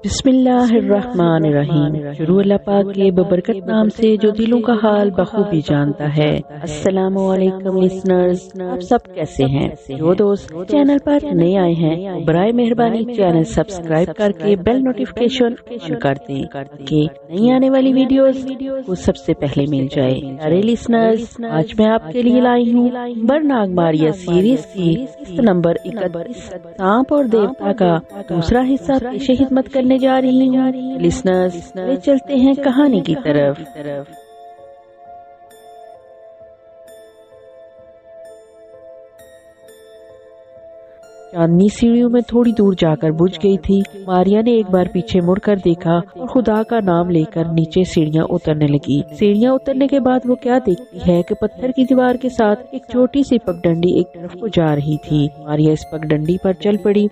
بسم اللہ الرحمن الرحیم۔ شروع اللہ پاک کے ببرکت نام سے جو دلوں کا حال بخوبی جانتا ہے۔ السلام علیکم لسنرز، آپ سب کیسے ہیں؟ جو دوست چینل پر نئے آئے ہیں برائے مہربانی چینل سبسکرائب کر کے بیل نوٹیفیکیشن آن کر دیں کہ نئی آنے والی ویڈیوز کو سب سے پہلے مل جائے۔ ارے لسنرز، آج میں آپ کے لیے لائی ہوں برناگ ماریا سیریز کی قسط نمبر 31 سانپ اور دیوتا کا دوسرا حصہ پیش خدمت کرنے جا رہی ہوں۔ لسنرز، چلتے ہیں کہانی کی طرف۔ چاندنی سیڑھیوں میں تھوڑی دور جا کر بجھ گئی تھی۔ ماریا نے ایک بار پیچھے مڑ کر دیکھا اور خدا کا نام لے کر نیچے سیڑھیاں اترنے لگی۔ سیڑھیاں اترنے کے بعد وہ کیا دیکھتی ہے کہ پتھر کی دیوار کے ساتھ ایک چھوٹی سی پگڈنڈی ایک طرف کو جا رہی تھی۔ ماریا اس پگڈنڈی پر چل پڑی۔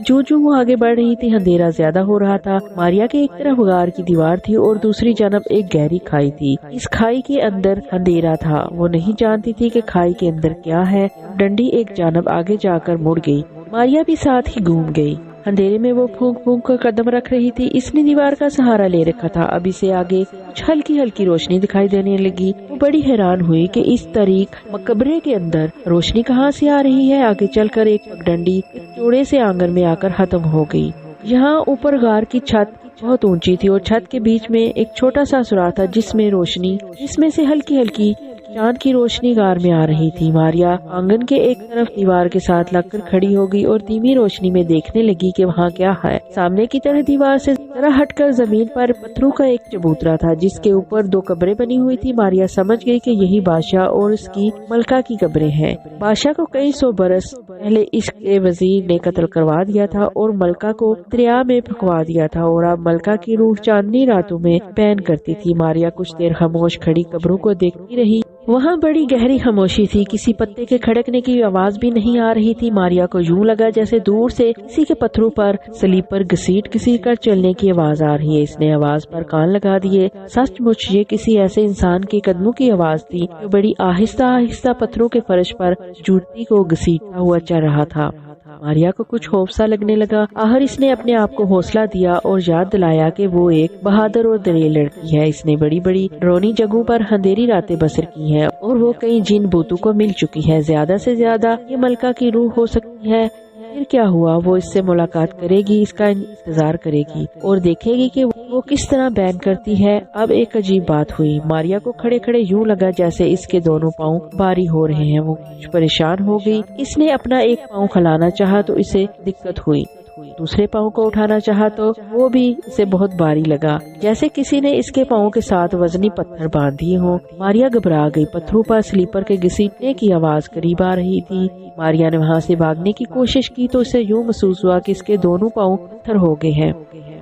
جو وہ آگے بڑھ رہی تھی اندھیرا زیادہ ہو رہا تھا۔ ماریا کے ایک طرف غار کی دیوار تھی اور دوسری جانب ایک گہری کھائی تھی۔ اس کھائی کے اندر اندھیرا تھا۔ وہ نہیں جانتی تھی کہ کھائی کے اندر کیا ہے۔ ڈنڈی ایک جانب آگے جا کر مڑ گئی۔ ماریا بھی ساتھ ہی گھوم گئی۔ اندھیرے میں وہ پھونک پھونک کر قدم رکھ رہی تھی۔ اس نے دیوار کا سہارا لے رکھا تھا۔ اب اسے آگے کچھ ہلکی ہلکی روشنی دکھائی دینے لگی۔ وہ بڑی حیران ہوئی کہ اس طریق مقبرے کے اندر روشنی کہاں سے آ رہی ہے۔ آگے چل کر ایک پگڈنڈی ایک چوڑے سے آنگن میں آ کر ختم ہو گئی۔ یہاں اوپر غار کی چھت بہت اونچی تھی اور چھت کے بیچ میں ایک چھوٹا سا سوراخ تھا جس میں سے ہلکی ہلکی چاند کی روشنی غار میں آ رہی تھی۔ ماریا آنگن کے ایک طرف دیوار کے ساتھ لگ کر کھڑی ہو گئی اور دھیمی روشنی میں دیکھنے لگی کہ وہاں کیا ہے۔ سامنے کی طرف دیوار سے ذرا ہٹ کر زمین پر پتھروں کا ایک چبوترا تھا جس کے اوپر 2 قبریں بنی ہوئی تھی۔ ماریا سمجھ گئی کہ یہی بادشاہ اور اس کی ملکہ کی قبریں ہیں۔ بادشاہ کو کئی 100 برس پہلے اس کے وزیر نے قتل کروا دیا تھا اور ملکہ کو دریا میں پھینکوا دیا تھا اور اب ملکہ کی روح چاندنی راتوں میں پین کرتی تھی۔ ماریا کچھ دیر خاموش کھڑی قبروں کو دیکھتی رہی۔ وہاں بڑی گہری خاموشی تھی۔ کسی پتے کے کھڑکنے کی آواز بھی نہیں آ رہی تھی۔ ماریا کو یوں لگا جیسے دور سے کسی کے پتھروں پر سلیب پر گھسیٹ کر چلنے کی آواز آ رہی ہے۔ اس نے آواز پر کان لگا دیے۔ سچ مچ یہ کسی ایسے انسان کے قدموں کی آواز تھی جو بڑی آہستہ آہستہ پتھروں کے فرش پر جوتی کو گھسیٹتا ہوا چل رہا تھا۔ ماریا کو کچھ خوف سا لگنے لگا۔ آخر اس نے اپنے آپ کو حوصلہ دیا اور یاد دلایا کہ وہ ایک بہادر اور دلیر لڑکی ہے۔ اس نے بڑی بڑی ڈرونی جگہوں پر اندھیری راتیں بسر کی ہیں اور وہ کئی جن بوتوں کو مل چکی ہے۔ زیادہ سے زیادہ یہ ملکہ کی روح ہو سکتی ہے۔ پھر کیا ہوا؟ وہ اس سے ملاقات کرے گی، اس کا انتظار کرے گی اور دیکھے گی کہ وہ کس طرح بیان کرتی ہے۔ اب ایک عجیب بات ہوئی۔ ماریا کو کھڑے کھڑے یوں لگا جیسے اس کے دونوں پاؤں بھاری ہو رہے ہیں۔ وہ کچھ پریشان ہو گئی۔ اس نے اپنا ایک پاؤں کھلانا چاہا تو اسے دقت ہوئی۔ دوسرے پاؤں کو اٹھانا چاہا تو وہ بھی اسے بہت بھاری لگا، جیسے کسی نے اس کے پاؤں کے ساتھ وزنی پتھر باندھ دیے ہوں۔ ماریا گھبرا گئی۔ پتھروں پر سلیپر کے گھسیٹنے کی آواز قریب آ رہی تھی۔ ماریا نے وہاں سے بھاگنے کی کوشش کی تو اسے یوں محسوس ہوا کہ اس کے دونوں پاؤں پتھر ہو گئے ہیں۔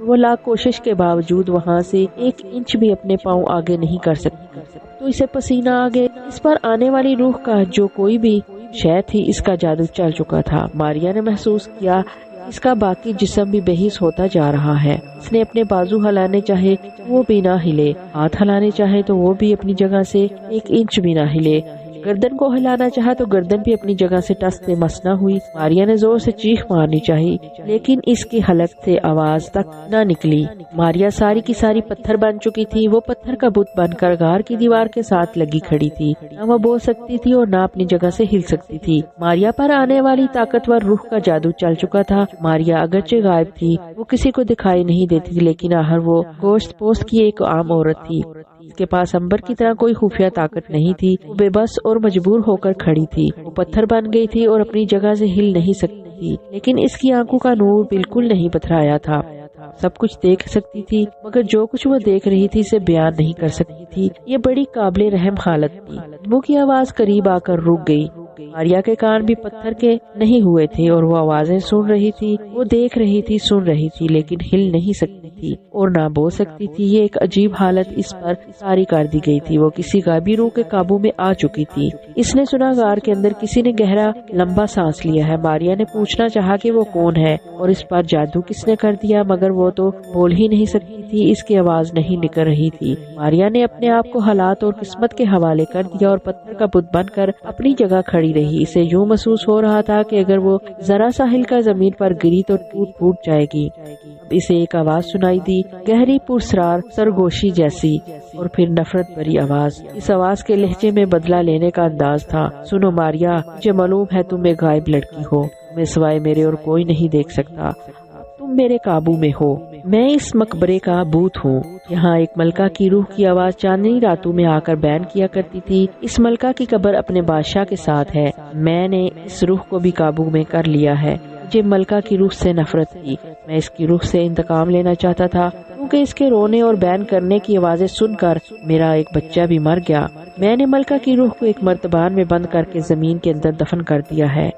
وہ لاکھ کوشش کے باوجود وہاں سے 1 انچ بھی اپنے پاؤں آگے نہیں کر سکتی تو اسے پسینہ آ گیا۔ اس پر آنے والی روح کا جو کوئی بھی شے تھی اس کا جادو چل چکا تھا۔ ماریا نے محسوس کیا اس کا باقی جسم بھی بےحس ہوتا جا رہا ہے۔ اس نے اپنے بازو ہلانے چاہے تو وہ بھی نہ ہلے، ہاتھ ہلانے چاہے تو وہ بھی اپنی جگہ سے 1 انچ بھی نہ ہلے، گردن کو ہلانا چاہا تو گردن بھی اپنی جگہ سے ٹس سے مس نہ ہوئی۔ ماریا نے زور سے چیخ مارنی چاہی لیکن اس کی حلق سے آواز تک نہ نکلی۔ ماریا ساری کی ساری پتھر بن چکی تھی۔ وہ پتھر کا بت بن کر غار کی دیوار کے ساتھ لگی کھڑی تھی۔ نہ وہ بول سکتی تھی اور نہ اپنی جگہ سے ہل سکتی تھی۔ ماریا پر آنے والی طاقتور روح کا جادو چل چکا تھا۔ ماریا اگرچہ غائب تھی، وہ کسی کو دکھائی نہیں دیتی تھی، لیکن آخر وہ گوشت پوست کی ایک عام عورت تھی۔ اس کے پاس امبر کی طرح کوئی خفیہ طاقت نہیں تھی۔ وہ بے بس اور مجبور ہو کر کھڑی تھی۔ وہ پتھر بن گئی تھی اور اپنی جگہ سے ہل نہیں سکتی تھی، لیکن اس کی آنکھوں کا نور بالکل نہیں پتھرایا تھا۔ سب کچھ دیکھ سکتی تھی مگر جو کچھ وہ دیکھ رہی تھی اسے بیان نہیں کر سکتی تھی۔ یہ بڑی قابل رحم حالت تھی۔ قدموں کی آواز قریب آ کر رک گئی۔ ماریا کے کان بھی پتھر کے نہیں ہوئے تھے اور وہ آوازیں سن رہی تھی، وہ دیکھ رہی تھی، سن رہی تھی، لیکن ہل نہیں سکتی تھی اور نہ بول سکتی تھی۔ یہ ایک عجیب حالت اس پر طاری کر دی گئی تھی۔ وہ کسی غائبی روح کے قابو میں آ چکی تھی۔ اس نے سنا غار کے اندر کسی نے گہرا لمبا سانس لیا ہے۔ ماریا نے پوچھنا چاہا کہ وہ کون ہے اور اس پر جادو کس نے کر دیا، مگر وہ تو بول ہی نہیں سکتی تھی، اس کی آواز نہیں نکل رہی تھی۔ ماریا نے اپنے آپ کو حالات اور قسمت کے حوالے کر دیا اور پتھر کا بت بن کر اپنی جگہ کھڑی کھڑی رہی. اسے یوں محسوس ہو رہا تھا کہ اگر وہ ذرا سا ہل کر زمین پر گری تو ٹوٹ جائے گی. اب اسے ایک آواز سنائی دی, گہری پرسرار سرگوشی جیسی, اور پھر نفرت بھری آواز. اس آواز کے لہجے میں بدلہ لینے کا انداز تھا. سنو ماریا, مجھے معلوم ہے تم ایک غائب لڑکی ہو, تمہیں سوائے میرے اور کوئی نہیں دیکھ سکتا. تم میرے قابو میں ہو. میں اس مقبرے کا بھوت ہوں. یہاں ایک ملکہ کی روح کی آواز چاندنی راتوں میں آ کر بیان کیا کرتی تھی. اس ملکہ کی قبر اپنے بادشاہ کے ساتھ ہے. میں نے اس روح کو بھی قابو میں کر لیا ہے. مجھے ملکہ کی روح سے نفرت تھی. میں اس کی روح سے انتقام لینا چاہتا تھا, کیونکہ اس کے رونے اور بیان کرنے کی آوازیں سن کر میرا ایک بچہ بھی مر گیا. میں نے ملکہ کی روح کو ایک مرتبان میں بند کر کے زمین کے اندر دفن کر دیا ہے.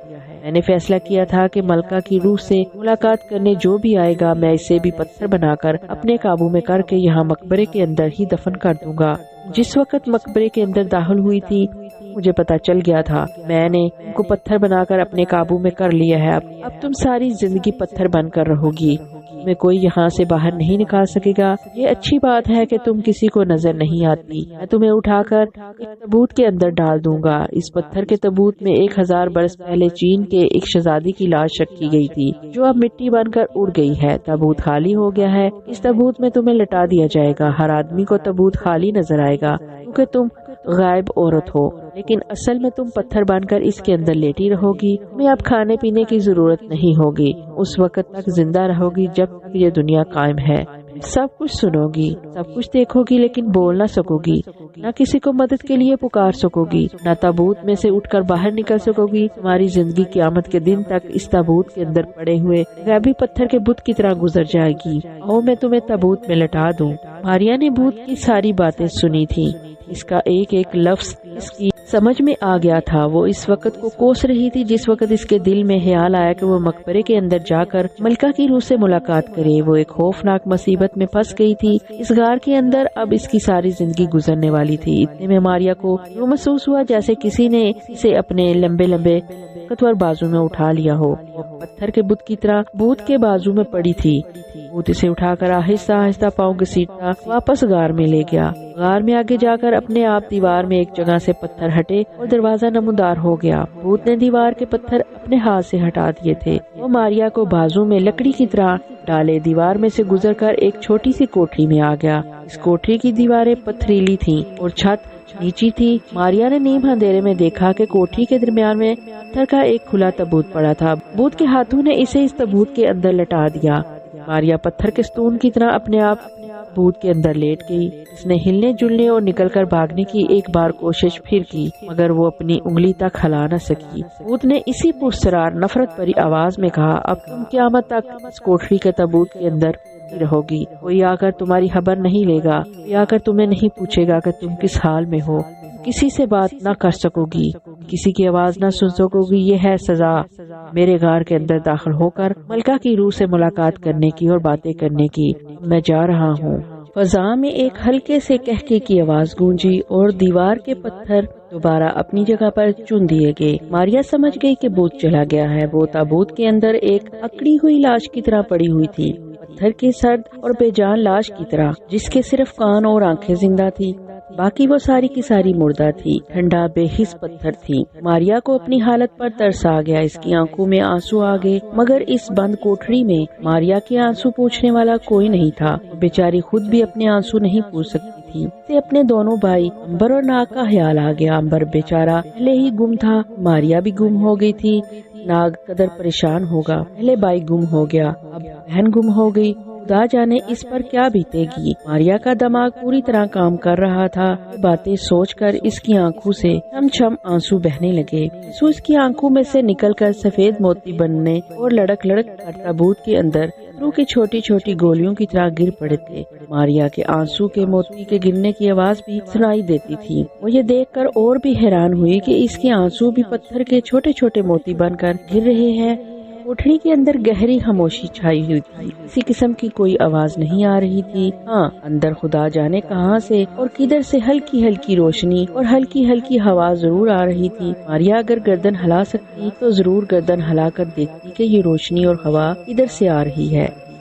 میں نے فیصلہ کیا تھا کہ ملکہ کی روح سے ملاقات کرنے جو بھی آئے گا میں اسے بھی پتھر بنا کر اپنے قابو میں کر کے یہاں مقبرے کے اندر ہی دفن کر دوں گا. جس وقت مقبرے کے اندر داخل ہوئی تھی مجھے پتا چل گیا تھا. میں نے ان کو پتھر بنا کر اپنے قابو میں کر لیا ہے. اب تم ساری زندگی پتھر بن کر رہو گی. میں کوئی یہاں سے باہر نہیں نکال سکے گا. یہ اچھی بات ہے کہ تم کسی کو نظر نہیں آتی. میں تمہیں اٹھا کر ایک تابوت کے اندر ڈال دوں گا. اس پتھر کے تابوت میں 1000 برس پہلے چین کے ایک شہزادی کی لاش رکھی گئی تھی, جو اب مٹی بن کر اڑ گئی ہے. تابوت خالی ہو گیا ہے. اس تابوت میں تمہیں لٹا دیا جائے گا. ہر آدمی کو تابوت خالی نظر آئے گا, کیونکہ تم غائب عورت ہو, لیکن اصل میں تم پتھر بن کر اس کے اندر لیٹی رہو گی. تمہیں اب کھانے پینے کی ضرورت نہیں ہوگی. اس وقت تک زندہ رہو گی جب تک یہ دنیا قائم ہے. سب کچھ سنو گی, سب کچھ دیکھو گی, لیکن بول نہ سکو گی. نہ کسی کو مدد کے لیے پکار سکو گی, نہ تابوت میں سے اٹھ کر باہر نکل سکو گی. تمہاری زندگی قیامت کے دن تک اس تابوت کے اندر پڑے ہوئے غیبی پتھر کے بت کی طرح گزر جائے گی. اور میں تمہیں تابوت میں لٹا دوں. ماریا نے بھوت کی ساری باتیں سنی تھی. اس کا ایک ایک لفظ اس کی سمجھ میں آ گیا تھا. وہ اس وقت کو کوس رہی تھی جس وقت اس کے دل میں خیال آیا کہ وہ مقبرے کے اندر جا کر ملکہ کی روح سے ملاقات کرے. وہ ایک خوفناک مصیبت میں پھنس گئی تھی. اس غار کے اندر اب اس کی ساری زندگی گزرنے والی تھی. اتنے میں ماریا کو یوں محسوس ہوا جیسے کسی نے اسے اپنے لمبے لمبے طاقتور بازو میں اٹھا لیا ہو. وہ پتھر کے بت کی طرح بھوت کے بازو میں پڑی تھی. بھوت اسے اٹھا کر آہستہ آہستہ پاؤں گھسیٹتا واپس غار میں لے گیا. غار میں آگے جا کر اپنے آپ دیوار میں ایک جگہ سے پتھر ہٹے اور دروازہ نمودار ہو گیا. بھوت نے دیوار کے پتھر اپنے ہاتھ سے ہٹا دیے تھے. وہ ماریا کو بازو میں لکڑی کی طرح ڈالے دیوار میں سے گزر کر ایک چھوٹی سی کوٹری میں آ گیا. اس کوٹری کی دیواریں پتھریلی تھیں اور چھت نیچی تھی. ماریا نے نیم اندھیرے میں دیکھا کہ کوٹری کے درمیان میں پتھر کا ایک کھلا تابوت پڑا تھا. بھوت کے ہاتھوں نے اسے اس تابوت کے اندر لٹا دیا. ماریا پتھر کے ستون کی طرح اپنے آپ بھوت کے اندر لیٹ گئی. اس نے ہلنے جلنے اور نکل کر بھاگنے کی ایک بار کوشش پھر کی, مگر وہ اپنی انگلی تک ہلا نہ سکی. بھوت نے اسی پرسرار نفرت بھری آواز میں کہا, اب تم قیامت تک اس کوٹری کے تابوت کے اندر رہو گی. کوئی آ کر تمہاری خبر نہیں لے گا. کوئی آ کر تمہیں نہیں پوچھے گا کہ تم کس حال میں ہو. کسی سے بات نہ کر سکو گی, کسی کی آواز نہ سن سکو گی. یہ ہے سزا میرے غار کے اندر داخل ہو کر ملکہ کی روح سے ملاقات کرنے کی اور باتیں کرنے کی. میں جا رہا ہوں. فضا میں ایک ہلکے سے کہکے کی آواز گونجی اور دیوار کے پتھر دوبارہ اپنی جگہ پر چن دیے گئے. ماریا سمجھ گئی کہ بھوت چلا گیا ہے. وہ تابوت کے اندر ایک اکڑی ہوئی لاش کی طرح پڑی ہوئی تھی, پتھر کی سرد اور بے جان لاش کی طرح, جس کے صرف کان اور آنکھیں زندہ تھی. باقی وہ ساری کی ساری مردہ تھی. ٹھنڈا بے حس پتھر تھی. ماریا کو اپنی حالت پر ترس آ گیا. اس کی آنکھوں میں آنسو آ گئے, مگر اس بند کوٹری میں ماریا کے آنسو پوچھنے والا کوئی نہیں تھا. بیچاری خود بھی اپنے آنسو نہیں پوچھ سکتی تھی. اسے اپنے دونوں بھائی امبر اور ناگ کا خیال آ گیا. امبر بیچارہ پہلے ہی گم تھا. ماریا بھی گم ہو گئی تھی. ناگ قدر پریشان ہوگا. پہلے بھائی گم ہو گیا, اب بہن گم ہو گئی. خدا جانے اس پر کیا بیتے گی. ماریا کا دماغ پوری طرح کام کر رہا تھا. باتیں سوچ کر اس کی آنکھوں سے چھم چھم آنسو بہنے لگے. اس کی آنکھوں میں سے نکل کر سفید موتی بننے اور لڑک لڑک کر تابوت کے اندر روح کی چھوٹی چھوٹی گولیوں کی طرح گر پڑے تھے. ماریا کے آنسو کے موتی کے گرنے کی آواز بھی سنائی دیتی تھی. وہ یہ دیکھ کر اور بھی حیران ہوئی کہ اس کے آنسو بھی پتھر کے چھوٹے چھوٹے موتی بن کر گر رہے ہیں. کوٹری کے اندر گہری خاموشی چھائی ہوئی تھی. کسی قسم کی کوئی آواز نہیں آ رہی تھی. ہاں, اندر خدا جانے کہاں سے اور کدھر سے ہلکی ہلکی روشنی اور ہلکی ہلکی ہوا ضرور آ رہی تھی. ماریا اگر گردن ہلا سکتی تو ضرور گردن ہلا کر دیکھتی کہ یہ روشنی اور ہوا کدھر سے آ رہی ہے.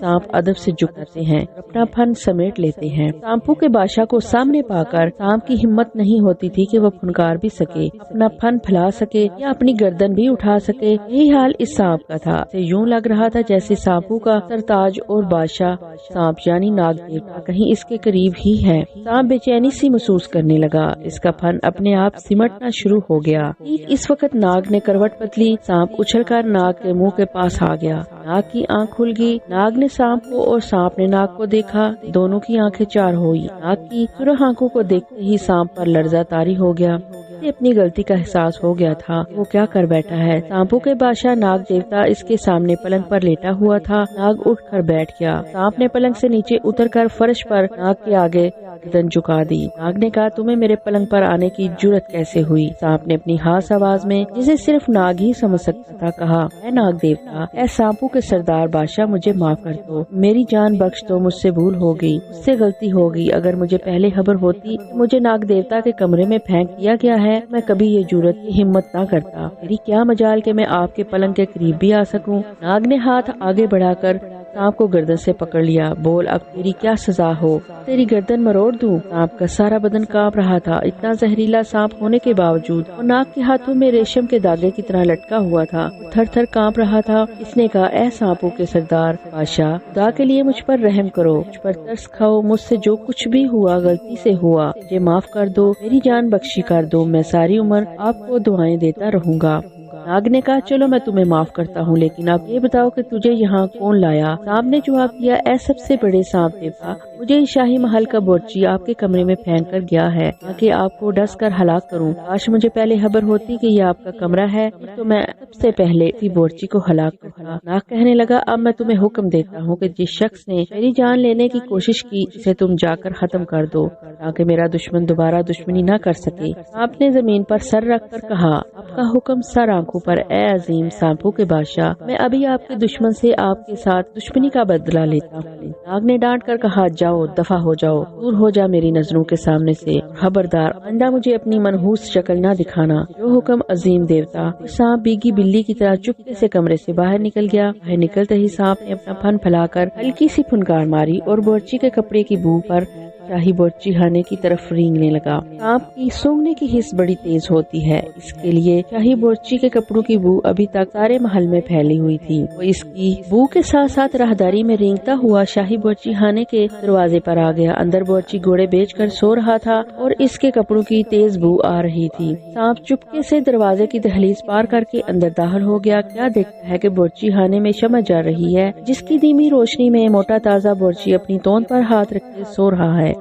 سانپ ادب سے جھکتے ہیں، اپنا پھن سمیٹ لیتے ہیں۔ سانپوں کے بادشاہ کو سامنے پا کر سانپ کی ہمت نہیں ہوتی تھی کہ وہ پھنکار بھی سکے، اپنا پھن پھیلا سکے یا اپنی گردن بھی اٹھا سکے۔ یہی حال اس سانپ کا تھا۔ اسے یوں لگ رہا تھا جیسے سانپوں کا سرتاج اور بادشاہ سانپ یعنی ناگ دیوتا کہیں اس کے قریب ہی ہے۔ سانپ بے چینی سی محسوس کرنے لگا، اس کا پھن اپنے آپ سمٹنا شروع ہو گیا۔ اس وقت ناگ نے کروٹ بدلی، سانپ اچھل کر ناگ کے منہ کے پاس آ گیا۔ ناگ کی آنکھ کھل گئی، ناگ نے سانپ کو اور سانپ نے ناگ کو دیکھا، دونوں کی آنکھیں چار ہوئی۔ ناگ کی سرخ آنکھوں کو دیکھتے ہی سانپ پر لرزہ طاری ہو گیا۔ اسے اپنی غلطی کا احساس ہو گیا تھا، وہ کیا کر بیٹھا ہے۔ سانپوں کے بادشاہ ناگ دیوتا اس کے سامنے پلنگ پر لیٹا ہوا تھا۔ ناگ اٹھ کر بیٹھ گیا۔ سانپ نے پلنگ سے نیچے اتر کر فرش پر ناگ کے آگے گردن جھکا دی۔ ناگ نے کہا، تمہیں میرے پلنگ پر آنے کی جرأت کیسے ہوئی؟ سانپ نے اپنی خاص آواز میں، جسے صرف ناگ ہی سمجھ سکتا تھا، کہا، اے ناگ دیوتا، اے سانپوں کے سردار بادشاہ، مجھے معاف کر دو، میری جان بخش دو، مجھ سے بھول ہو گئی، مجھ سے غلطی ہو گئی۔ اگر مجھے پہلے خبر ہوتی کہ مجھے ناگ دیوتا کے کمرے میں پھینک دیا گیا ہے، میں کبھی یہ جرأت کی ہمت نہ کرتا۔ میری کیا مجال کہ میں آپ کے پلنگ کے قریب بھی آ سکوں۔ ناگ نے ہاتھ آگے بڑھا کر سانپ کو گردن سے پکڑ لیا۔ بول، اب تیری کیا سزا ہو؟ تیری گردن مروڑ دوں؟ سانپ کا سارا بدن کانپ رہا تھا۔ اتنا زہریلا سانپ ہونے کے باوجود وہ ناگ کے ہاتھوں میں ریشم کے داغے کی طرح لٹکا ہوا تھا، تھر تھر کانپ رہا تھا۔ اس نے کہا، اے سانپوں کے سردار بادشاہ، خدا کے لیے مجھ پر رحم کرو، مجھ پر ترس کھاؤ، مجھ سے جو کچھ بھی ہوا غلطی سے ہوا، مجھے معاف کر دو، میری جان بخشی کر دو، میں ساری عمر آپ کو دعائیں دیتا رہوں گا۔ ناگ نے کہا، چلو میں تمہیں معاف کرتا ہوں، لیکن اب یہ بتاؤ کہ تجھے یہاں کون لایا؟ سانپ نے جواب دیا، اے سب سے بڑے سانپ دیوتا، مجھے شاہی محل کا بورچی آپ کے کمرے میں پھینک کر گیا ہے تاکہ آپ کو ڈس کر ہلاک کروں۔ کاش مجھے پہلے خبر ہوتی کہ یہ آپ کا کمرہ ہے تو میں سب سے پہلے اسی بورچی کو ہلاک کرتا۔ ناگ کہنے لگا، اب میں تمہیں حکم دیتا ہوں کہ جس شخص نے میری جان لینے کی کوشش کی اسے تم جا کر ختم کر دو تاکہ میرا دشمن دوبارہ دشمنی نہ کر سکے۔ آپ نے زمین پر سر رکھ کر کہا، آپ کا حکم سر آنکھوں پر، اے عظیم سانپوں کے بادشاہ، میں ابھی آپ کے دشمن سے آپ کے ساتھ دشمنی کا بدلہ لیتا ہوں۔ ناگ نے ڈانٹ کر کہا، جاؤ، دفع ہو جاؤ، دور ہو جا میری نظروں کے سامنے سے، خبردار آئندہ مجھے اپنی منحوس شکل نہ دکھانا۔ جو حکم عظیم دیوتا۔ سانپ بیگی بلی کی طرح چپکے سے کمرے سے باہر نکل گیا۔ باہر نکلتے ہی سانپ نے اپنا پھن پھیلا کر ہلکی سی پھنکار ماری اور بورچی کے کپڑے کی بو پر شاہی بورچی خانے کی طرف رینگنے لگا۔ سانپ کی سونگنے کی حس بڑی تیز ہوتی ہے، اس کے لیے شاہی بورچی کے کپڑوں کی بو ابھی تک سارے محل میں پھیلی ہوئی تھی۔ وہ اس کی بو کے ساتھ ساتھ راہداری میں رینگتا ہوا شاہی بورچی خانے کے دروازے پر آ گیا۔ اندر بورچی گھوڑے بیچ کر سو رہا تھا اور اس کے کپڑوں کی تیز بو آ رہی تھی۔ سانپ چپکے سے دروازے کی دہلیز پار کر کے اندر داخل ہو گیا۔ کیا دیکھتا ہے کہ بورچی خانے میں شمع جل رہی ہے، جس کی دھیمی روشنی میں موٹا تازہ بورچی اپنی توند پر ہاتھ رکھ کے سو رہا ہے،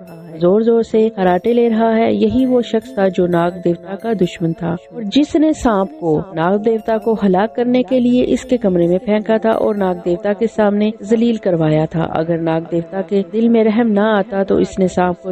زور زور سے خراٹے لے رہا ہے۔ یہی وہ شخص تھا جو ناگ دیوتا کا دشمن تھا اور جس نے سانپ کو ناگ دیوتا کو ہلاک کرنے کے لیے اس کے کمرے میں پھینکا تھا اور ناگ دیوتا کے سامنے ذلیل کروایا تھا۔ اگر ناگ دیوتا کے دل میں رحم نہ آتا تو اس نے سانپ کو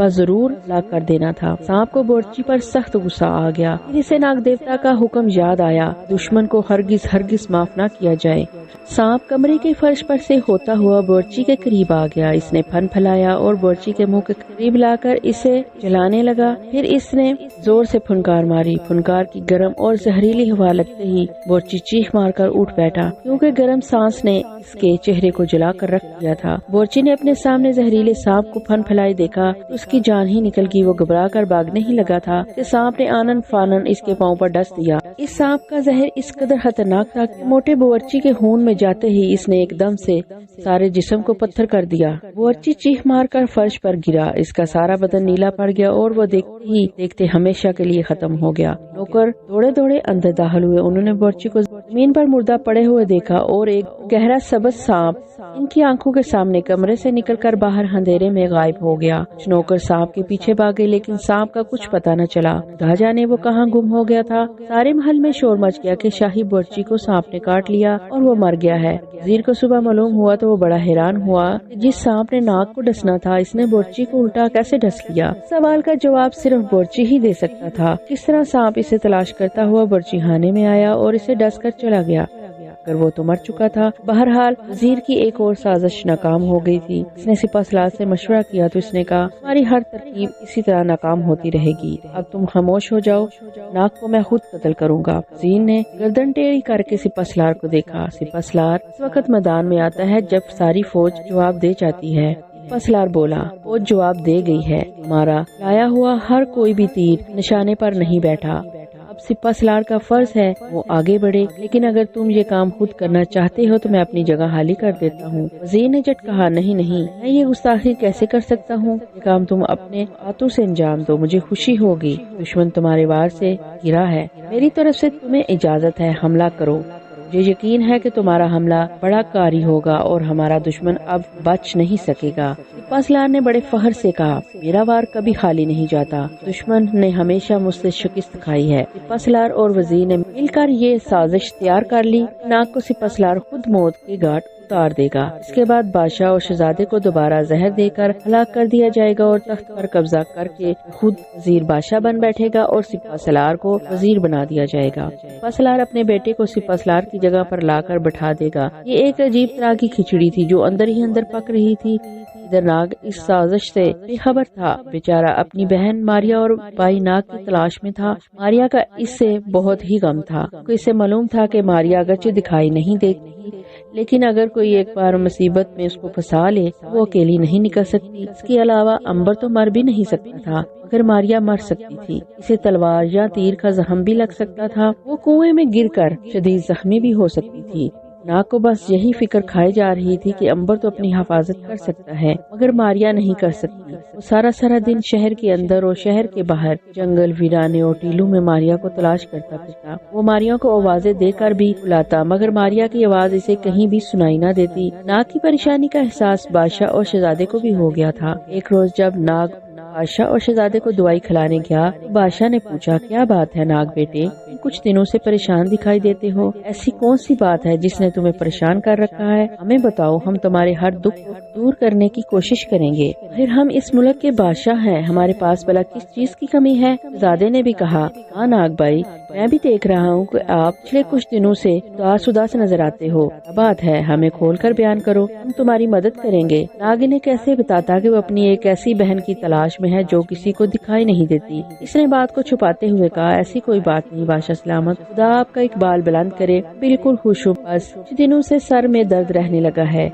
ضرور ہلاک کر دینا تھا۔ سانپ کو بورچی پر سخت غصہ آ گیا، پھر اسے ناگ دیوتا کا حکم یاد آیا، دشمن کو ہرگز معاف نہ کیا جائے۔ سانپ کمرے کے فرش پر سے ہوتا ہوا بورچی کے قریب آ گیا۔ اس نے پھن پھیلایا اور بورچی کے منہ کے قریب لا کر اسے جلانے لگا۔ پھر اس نے زور سے پھنکار ماری۔ پھنکار کی گرم اور زہریلی ہوا لگتے ہی بورچی چیخ مار کر اٹھ بیٹھا، کیونکہ گرم سانس نے اس کے چہرے کو جلا کر رکھ دیا تھا۔ بورچی نے اپنے سامنے زہریلے سانپ کو پھن پھیلائے دیکھا تو اس کی جان ہی نکل گئی۔ وہ گھبرا کر بھاگنے ہی لگا تھا کہ سانپ نے آنن فانن اس کے پاؤں پر ڈس دیا۔ اس سانپ کا زہر اس قدر خطرناک تھا کہ موٹے بورچی کے خون میں جاتے ہی اس نے ایک دم سے سارے جسم کو پتھر کر دیا۔ بورچی چیخ مار کر فرش پر گرا، اس کا سارا بدن نیلا پڑ گیا اور وہ دیکھتے ہمیشہ کے لیے ختم ہو گیا۔ نوکر دوڑے دوڑے اندر داخل ہوئے۔ انہوں نے بورچی کو زمین پر مردہ پڑے ہوئے دیکھا اور ایک گہرا سبز سانپ ان کی آنکھوں کے سامنے کمرے سے نکل کر باہر اندھیرے میں غائب ہو گیا۔ کچھ نوکر سانپ کے پیچھے بھاگے لیکن سانپ کا کچھ پتہ نہ چلا، نہ جانے وہ کہاں گم ہو گیا تھا۔ سارے محل میں شور مچ گیا کہ شاہی بورچی کو سانپ نے کاٹ لیا اور وہ مر گیا ہے۔ وزیر کو صبح معلوم ہوا تو وہ بڑا حیران ہوا کہ جس سانپ نے ناگ کو ڈسنا تھا اس نے بورچی کو الٹا کیسے ڈس لیا۔ سوال کا جواب صرف بورچی ہی دے سکتا تھا۔ کس طرح سانپ اسے تلاش کرتا ہوا بورچی خانے میں آیا اور اسے ڈس کر چلا گیا۔ مگر وہ تو مر چکا تھا۔ بہرحال وزیر کی ایک اور سازش ناکام ہو گئی تھی۔ اس نے سپہ سالار سے مشورہ کیا تو اس نے کہا ہماری ہر ترکیب اسی طرح ناکام ہوتی رہے گی، اب تم خاموش ہو جاؤ، ناگ کو میں خود قتل کروں گا۔ وزیر نے گردن ٹیڑھی کر کے سپہ سالار کو دیکھا۔ سپہ سالار اس وقت میدان میں آتا ہے جب ساری فوج جواب دے جاتی ہے۔ سپہ سالار بولا، فوج جواب دے گئی ہے، ہمارا لایا ہوا ہر کوئی بھی تیر نشانے پر نہیں بیٹھا، اب سپہ سالار کا فرض ہے وہ آگے بڑھے، لیکن اگر تم یہ کام خود کرنا چاہتے ہو تو میں اپنی جگہ خالی کر دیتا ہوں۔ وزیر نے جٹ کہا، نہیں نہیں، میں یہ گستاخی کیسے کر سکتا ہوں، یہ کام تم اپنے ہاتھوں سے انجام دو، مجھے خوشی ہوگی، دشمن تمہارے وار سے گرا ہے، میری طرف سے تمہیں اجازت ہے، حملہ کرو، مجھے یقین ہے کہ تمہارا حملہ بڑا کاری ہوگا اور ہمارا دشمن اب بچ نہیں سکے گا۔ سپہ سالار نے بڑے فخر سے کہا، میرا وار کبھی خالی نہیں جاتا، دشمن نے ہمیشہ مجھ سے شکست کھائی ہے۔ سپہ سالار اور وزیر نے مل کر یہ سازش تیار کر لی، ناگ کو سپہ سالار خود موت کے گھاٹ اتار دے گا۔ اس کے بعد بادشاہ اور شہزادے کو دوبارہ زہر دے کر ہلاک کر دیا جائے گا اور تخت پر قبضہ کر کے خود وزیر بادشاہ بن بیٹھے گا اور سپہ سالار کو وزیر بنا دیا جائے گا۔ سپہ سالار اپنے بیٹے کو سپہ سالار کی جگہ پر لا کر بٹھا دے گا۔ یہ ایک عجیب طرح کی کھچڑی تھی جو اندر ہی اندر پک رہی تھی۔ ادھر ناگ اس سازش سے بے خبر تھا، بیچارہ اپنی بہن ماریا اور بھائی ناگ کی تلاش میں تھا۔ ماریا کا اس سے بہت ہی غم تھا، کیونکہ اسے معلوم تھا کہ ماریا اگرچہ دکھائی نہیں دیتی لیکن اگر کوئی ایک بار مصیبت میں اس کو پھنسا لے وہ اکیلی نہیں نکل سکتی۔ اس کے علاوہ امبر تو مر بھی نہیں سکتا تھا مگر ماریا مر سکتی تھی، اسے تلوار یا تیر کا زخم بھی لگ سکتا تھا، وہ کنویں میں گر کر شدید زخمی بھی ہو سکتی تھی۔ ناگ کو بس یہی فکر کھائی جا رہی تھی کہ امبر تو اپنی حفاظت کر سکتا ہے مگر ماریا نہیں کر سکتی۔ وہ سارا دن شہر کے اندر اور شہر کے باہر جنگل، ویرانے اور ٹیلوں میں ماریا کو تلاش کرتا پھرتا۔ وہ ماریا کو آوازیں دے کر بھی بلاتا مگر ماریا کی آواز اسے کہیں بھی سنائی نہ دیتی۔ ناگ کی پریشانی کا احساس بادشاہ اور شہزادے کو بھی ہو گیا تھا۔ ایک روز جب ناگ بادشاہ اور شہزادے کو دوائی کھلانے گیا تو بادشاہ نے پوچھا، کیا بات ہے ناگ بیٹے، تم کچھ دنوں سے پریشان دکھائی دیتے ہو، ایسی کون سی بات ہے جس نے تمہیں پریشان کر رکھا ہے، ہمیں بتاؤ، ہم تمہارے ہر دکھ کو دور کرنے کی کوشش کریں گے، پھر ہم اس ملک کے بادشاہ ہیں، ہمارے پاس بھلا کس چیز کی کمی ہے؟ شہزادے نے بھی کہا، ہاں ناگ بھائی، میں بھی دیکھ رہا ہوں کہ آپ پچھلے کچھ دنوں سے اداس نظر آتے ہو، کیا بات ہے، ہمیں کھول کر بیان کرو، ہم تمہاری مدد کریں گے۔ ناگ نے کیسے بتاتا کہ وہ اپنی ایک ایسی بہن کی تلاش میں ہے جو کسی کو دکھائی نہیں دیتی۔ اس نے بات کو چھپاتے ہوئے کہا، ایسی کوئی بات نہیں بادشاہ سلامت، خدا آپ کا اقبال بلند کرے، بالکل خوش ہوں، بس کچھ دنوں سے سر میں درد رہنے لگا ہے۔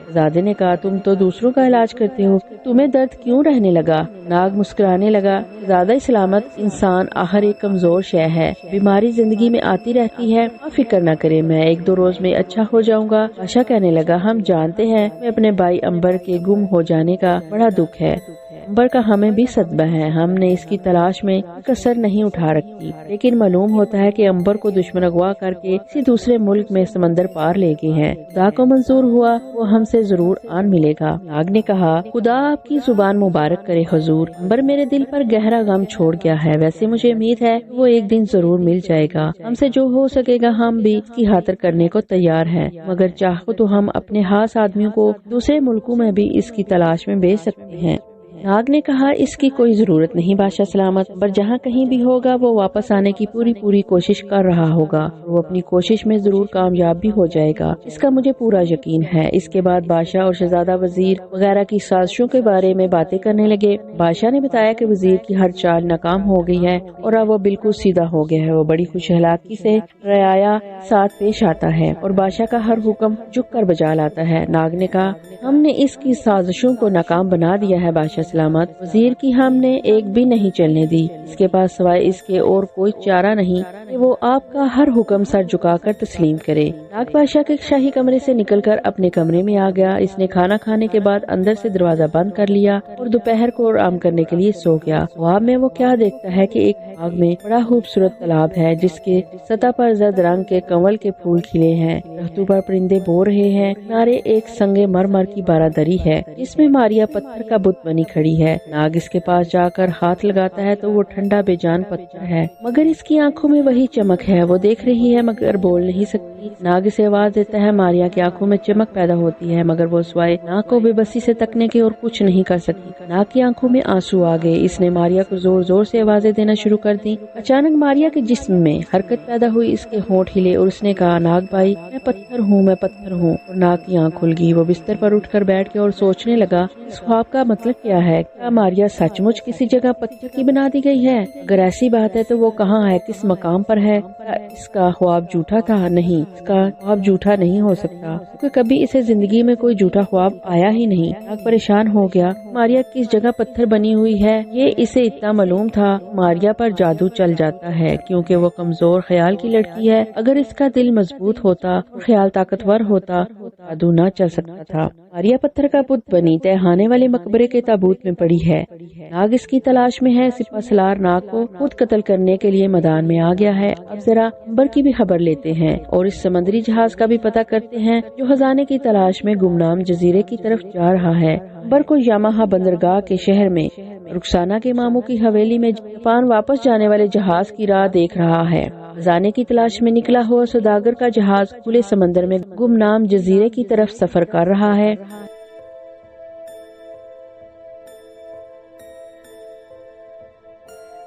شہزادے نے کہا، تم تو دوسروں کا علاج کرتے ہو، تمہیں درد کیوں رہنے لگا؟ ناگ مسکرانے لگا، شہزادہ سلامت، انسان آخر ایک کمزور شے ہے، بیماری زندگی میں آتی رہتی ہے، آپ فکر نہ کرے، میں ایک دو روز میں اچھا ہو جاؤں گا۔ بادشاہ کہنے لگا، ہم جانتے ہیں میں اپنے بھائی امبر کے گم ہو جانے کا بڑا دکھ ہے، امبر کا ہمیں بھی صدمہ ہے، ہم نے اس کی تلاش میں کسر نہیں اٹھا رکھی، لیکن معلوم ہوتا ہے کہ امبر کو دشمن اغوا کر کے کسی دوسرے ملک میں سمندر پار لے گئے ہیں، خدا کو منظور ہوا وہ ہم سے ضرور آن ملے گا۔ ناگ نے کہا، خدا آپ کی زبان مبارک کرے حضور، امبر میرے دل پر گہرا غم چھوڑ گیا ہے، ویسے مجھے امید ہے وہ ایک دن ضرور مل جائے گا، ہم سے جو ہو سکے گا ہم بھی اس کی خاطر کرنے کو تیار ہیں، مگر چاہو تو ہم اپنے خاص آدمیوں کو دوسرے ملکوں میں بھی اس کی تلاش میں بھیج سکتے ہیں۔ ناگ نے کہا، اس کی کوئی ضرورت نہیں بادشاہ سلامت، پر جہاں کہیں بھی ہوگا وہ واپس آنے کی پوری کوشش کر رہا ہوگا، وہ اپنی کوشش میں ضرور کامیاب بھی ہو جائے گا، اس کا مجھے پورا یقین ہے۔ اس کے بعد بادشاہ اور شہزادہ وزیر وغیرہ کی سازشوں کے بارے میں باتیں کرنے لگے۔ بادشاہ نے بتایا کہ وزیر کی ہر چال ناکام ہو گئی ہے اور اب وہ بالکل سیدھا ہو گیا ہے، وہ بڑی خوش اخلاقی سے رعایا ساتھ پیش آتا ہے اور بادشاہ کا ہر حکم جھک کر بجا لاتا ہے۔ ناگ نے کہا، ہم نے اس کی سازشوں کو ناکام بنا دیا ہے بادشاہ سلامت، وزیر کی ہم نے ایک بھی نہیں چلنے دی، اس کے پاس سوائے اس کے اور کوئی چارہ نہیں کہ وہ آپ کا ہر حکم سر جھکا کر تسلیم کرے۔ ناگ بادشاہ کے شاہی کمرے سے نکل کر اپنے کمرے میں آ گیا، اس نے کھانا کھانے کے بعد اندر سے دروازہ بند کر لیا اور دوپہر کو آرام کرنے کے لیے سو گیا۔ خواب میں وہ کیا دیکھتا ہے کہ ایک باغ میں بڑا خوبصورت تالاب ہے جس کے سطح پر زرد رنگ کے کنول کے پھول کھلے ہیں، درختوں پر پرندے بول رہے ہیں، کنارے ایک سنگ مرمر کی بارادری ہے جس میں ماریا پتھر کا بت بنی کھڑی ہے۔ ناگ اس کے پاس جا کر ہاتھ لگاتا ہے تو وہ ٹھنڈا بے جان پتھر ہے مگر اس کی آنکھوں میں وہی وہی چمک ہے، وہ دیکھ رہی ہے مگر بول نہیں سکتی۔ ناگ اسے آواز دیتا ہے۔ ماریا کی آنکھوں میں چمک پیدا ہوتی ہے مگر وہ سوائے ناگ کو بے بسی سے تکنے کے اور کچھ نہیں کر سکتی۔ ناگ کی آنکھوں میں آنسو آ گئے، اس نے ماریا کو زور زور سے آوازیں دینا شروع کر دی۔ اچانک ماریا کے جسم میں حرکت پیدا ہوئی، اس کے ہونٹ ہلے اور اس نے کہا، ناگ بھائی میں پتھر ہوں، میں پتھر ہوں۔ اور ناگ کی آنکھ کھل گئی، وہ بستر پر اٹھ کر بیٹھ گیا اور سوچنے لگا اس خواب کا مطلب کیا ہے؟ کیا ماریا سچ مچ کسی جگہ پتھر کی بنا دی گئی ہے؟ اگر ایسی بات ہے تو وہ کہاں ہے، کس مقام پر ہے؟ کیا اس کا خواب جھوٹا تھا؟ نہیں، اس کا خواب جھوٹا نہیں ہو سکتا کیونکہ کبھی اسے زندگی میں کوئی جھوٹا خواب آیا ہی نہیں۔ ناگ پریشان ہو گیا، ماریا کس جگہ پتھر بنی ہوئی ہے؟ یہ اسے اتنا معلوم تھا ماریا پر جادو چل جاتا ہے کیونکہ وہ کمزور خیال کی لڑکی ہے۔ اگر اس کا دل مضبوط ہوتا اور خیال طاقتور ہوتا جادو نہ چل سکتا تھا۔ ماریا پتھر کا بت بنی تہانے والے مقبرے کے تابوت میں پڑی ہے۔ ناگ اس کی تلاش میں ہے۔ سپہ سالار ناگ کو خود قتل کرنے کے لیے میدان میں آ گیا ہے۔ اب ذرا امبر کی بھی خبر لیتے ہیں اور اس سمندری جہاز کا بھی پتہ کرتے ہیں جو خزانے کی تلاش میں گمنام جزیرے کی طرف جا رہا ہے۔ امبر کو یاماہا بندرگاہ کے شہر میں رخسانہ کے ماموں کی حویلی میں جاپان واپس جانے والے جہاز کی راہ دیکھ رہا ہے۔ خزانے کی تلاش میں نکلا ہوا سوداگر کا جہاز کھلے سمندر میں گمنام جزیرے کی طرف سفر کر رہا ہے۔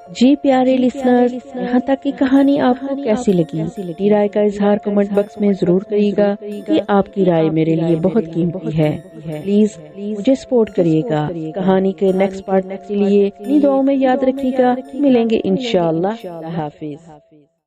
جی پیارے لسنرز، یہاں تک کی کہانی آپ کو کیسی لگی؟ اپنی رائے کا اظہار کمنٹ باکس میں ضرور کریے گا کہ آپ کی رائے میرے لیے بہت قیمتی ہے۔ پلیز مجھے سپورٹ کریے گا۔ کہانی کے نیکسٹ پارٹ کے لیے اپنی دعاؤں میں یاد رکھیے گا۔ ملیں گے انشاءاللہ۔ اللہ حافظ۔